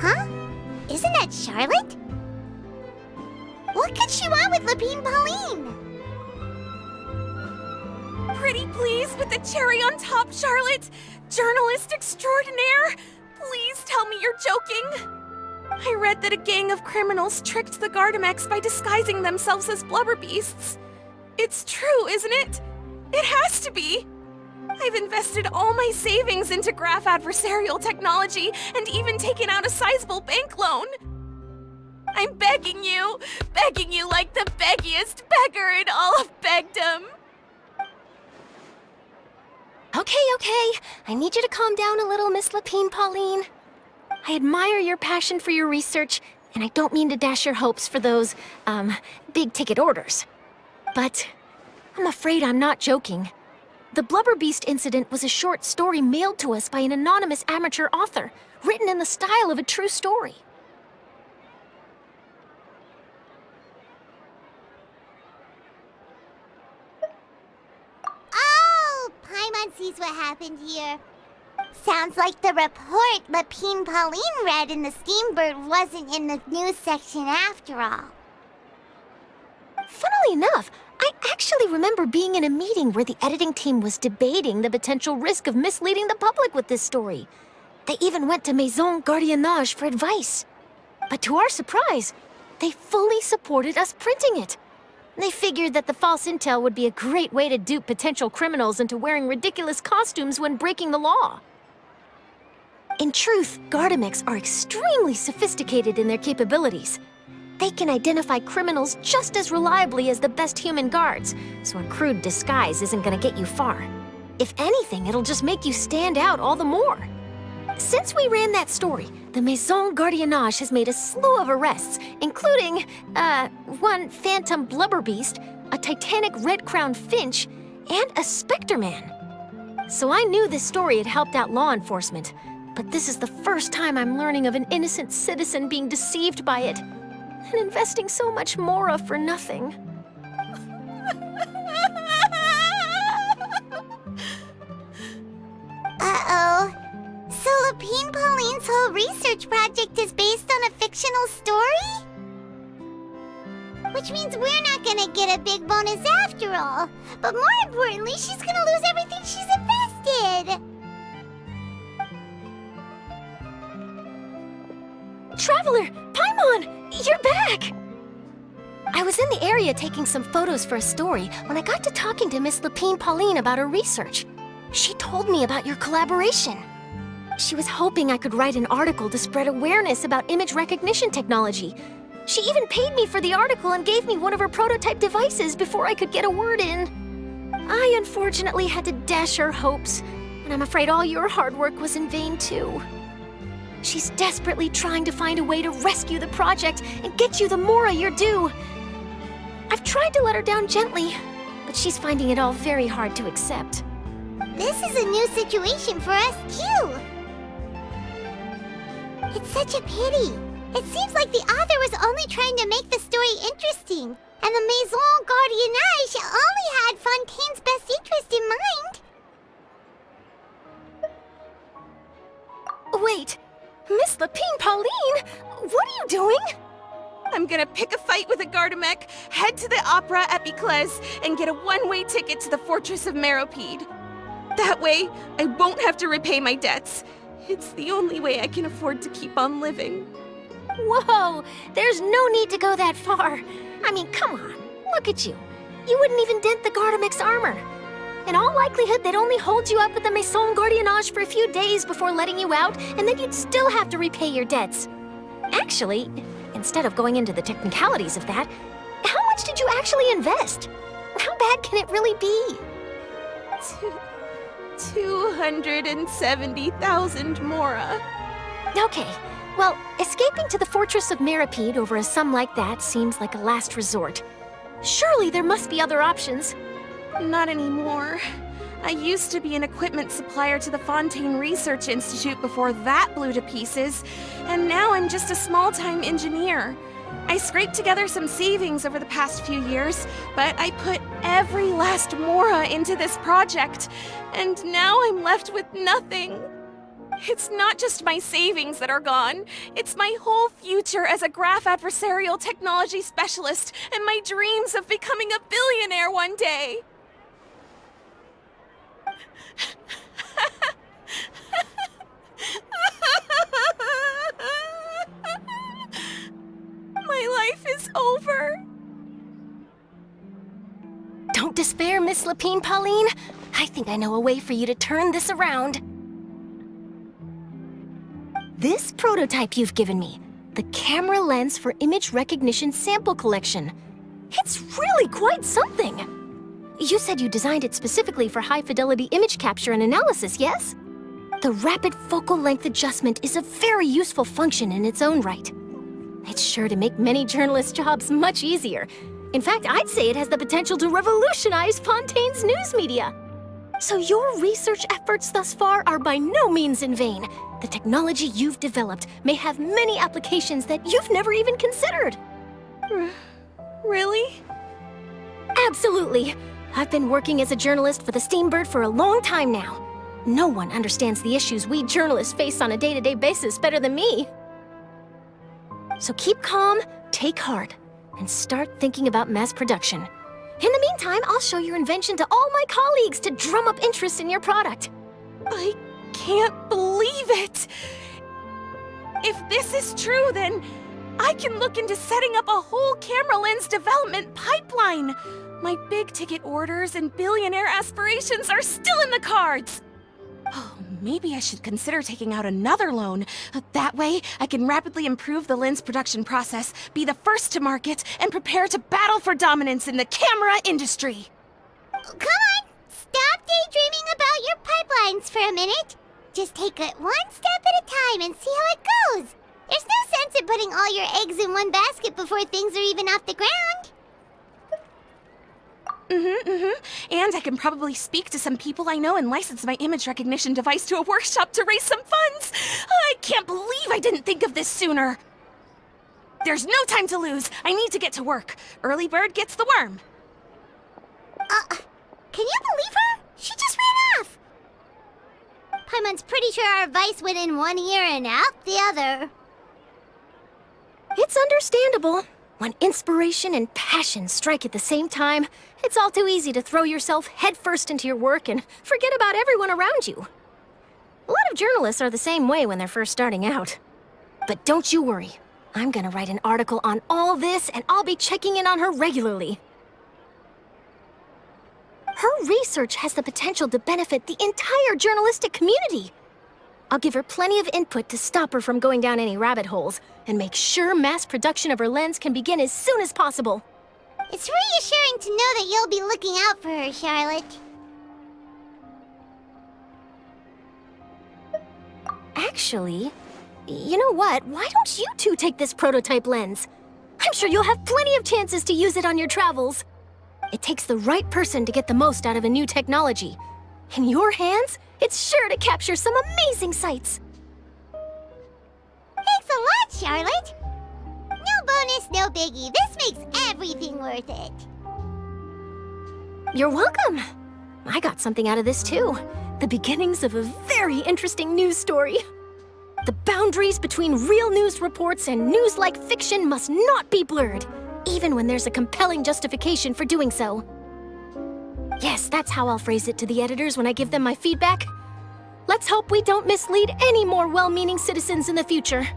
Huh? Isn't that Charlotte? What could she want with Lapine Pauline? Pretty please with the cherry on top, Charlotte! Journalist extraordinaire! Please tell me you're joking! I read that a gang of criminals tricked the Gardamex by disguising themselves as blubber beasts. It's true, isn't it? It has to be! I've invested all my savings into graph adversarial technology and even taken out a sizable bank loan. I'm begging you like the beggiest beggar in all of begdom. Okay. I need you to calm down a little, Miss Lapine Pauline. I admire your passion for your research, and I don't mean to dash your hopes for those, big-ticket orders. But I'm afraid I'm not joking. The Blubber Beast incident was a short story mailed to us by an anonymous amateur author, written in the style of a true story. Oh, Paimon sees what happened here. Sounds like the report Lapine Pauline read in the Steambird wasn't in the news section after all. Funnily enough, I actually remember being in a meeting where the editing team was debating the potential risk of misleading the public with this story. They even went to Maison Gardiennage for advice. But to our surprise, they fully supported us printing it. They figured that the false intel would be a great way to dupe potential criminals into wearing ridiculous costumes when breaking the law. In truth, Gardamex are extremely sophisticated in their capabilities. They can identify criminals just as reliably as the best human guards, so a crude disguise isn't gonna get you far. If anything, it'll just make you stand out all the more. Since we ran that story, the Maison Gardiennage has made a slew of arrests, including, one phantom blubber beast, a titanic red-crowned finch, and a specter man. So I knew this story had helped out law enforcement, but this is the first time I'm learning of an innocent citizen being deceived by it, and investing so much mora for nothing. Uh-oh. So Lapine Pauline's whole research project is based on a fictional story? Which means we're not gonna get a big bonus after all. But more importantly, she's gonna lose everything she's invested. Traveler! Paimon! You're back! I was in the area taking some photos for a story when I got to talking to Miss Lapine Pauline about her research. She told me about your collaboration. She was hoping I could write an article to spread awareness about image recognition technology. She even paid me for the article and gave me one of her prototype devices before I could get a word in. I unfortunately had to dash her hopes, and I'm afraid all your hard work was in vain too. She's desperately trying to find a way to rescue the project and get you the mora you're due. I've tried to let her down gently, but she's finding it all very hard to accept. This is a new situation for us too. It's such a pity. It seems like the author was only trying to make the story interesting, and the Maison Gardiennage only had Fontaine's best interest in mind. Wait, Miss Lapine Pauline, what are you doing? I'm gonna pick a fight with a Gardamek, head to the Opera at Biclès, and get a one-way ticket to the Fortress of Meropide. That way, I won't have to repay my debts. It's the only way I can afford to keep on living. Whoa, there's no need to go that far. I mean, come on, look at you. You wouldn't even dent the Gardamek's armor. In all likelihood, they'd only hold you up at the Maison Gardiennage for a few days before letting you out, and then you'd still have to repay your debts. Actually, instead of going into the technicalities of that, how much did you actually invest? How bad can it really be? 270,000 mora. Okay, well, escaping to the Fortress of Meropide over a sum like that seems like a last resort. Surely there must be other options. Not anymore. I used to be an equipment supplier to the Fontaine Research Institute before that blew to pieces, and now I'm just a small-time engineer. I scraped together some savings over the past few years, but I put every last mora into this project, and now I'm left with nothing. It's not just my savings that are gone. It's my whole future as a graph adversarial technology specialist and my dreams of becoming a billionaire one day. My life is over. Don't despair, Miss Lapine, Pauline. I think I know a way for you to turn this around. This prototype you've given me, the camera lens for image recognition sample collection. It's really quite something. You said you designed it specifically for high-fidelity image capture and analysis, yes? The rapid focal length adjustment is a very useful function in its own right. It's sure to make many journalists' jobs much easier. In fact, I'd say it has the potential to revolutionize Fontaine's news media. So your research efforts thus far are by no means in vain. The technology you've developed may have many applications that you've never even considered. Really? Absolutely. I've been working as a journalist for the Steambird for a long time now. No one understands the issues we journalists face on a day-to-day basis better than me. So keep calm, take heart, and start thinking about mass production. In the meantime, I'll show your invention to all my colleagues to drum up interest in your product. I can't believe it! If this is true, then I can look into setting up a whole camera lens development pipeline. My big-ticket orders and billionaire aspirations are still in the cards. Oh, maybe I should consider taking out another loan. That way, I can rapidly improve the lens production process, be the first to market, and prepare to battle for dominance in the camera industry. Come on! Stop daydreaming about your pipelines for a minute. Just take it one step at a time and see how it goes. There's no sense in putting all your eggs in one basket before things are even off the ground. And I can probably speak to some people I know and license my image recognition device to a workshop to raise some funds. I can't believe I didn't think of this sooner. There's no time to lose. I need to get to work. Early bird gets the worm. Can you believe her? She just ran off. Paimon's pretty sure our advice went in one ear and out the other. It's understandable. When inspiration and passion strike at the same time, it's all too easy to throw yourself headfirst into your work and forget about everyone around you. A lot of journalists are the same way when they're first starting out. But don't you worry. I'm gonna write an article on all this, and I'll be checking in on her regularly. Her research has the potential to benefit the entire journalistic community. I'll give her plenty of input to stop her from going down any rabbit holes, and make sure mass production of her lens can begin as soon as possible. It's reassuring to know that you'll be looking out for her, Charlotte. Actually, you know what? Why don't you two take this prototype lens? I'm sure you'll have plenty of chances to use it on your travels. It takes the right person to get the most out of a new technology. In your hands, it's sure to capture some amazing sights. Thanks a lot, Charlotte. No bonus, no biggie. This makes everything worth it. You're welcome. I got something out of this too. The beginnings of a very interesting news story. The boundaries between real news reports and news-like fiction must not be blurred, even when there's a compelling justification for doing so. Yes, that's how I'll phrase it to the editors when I give them my feedback. Let's hope we don't mislead any more well-meaning citizens in the future.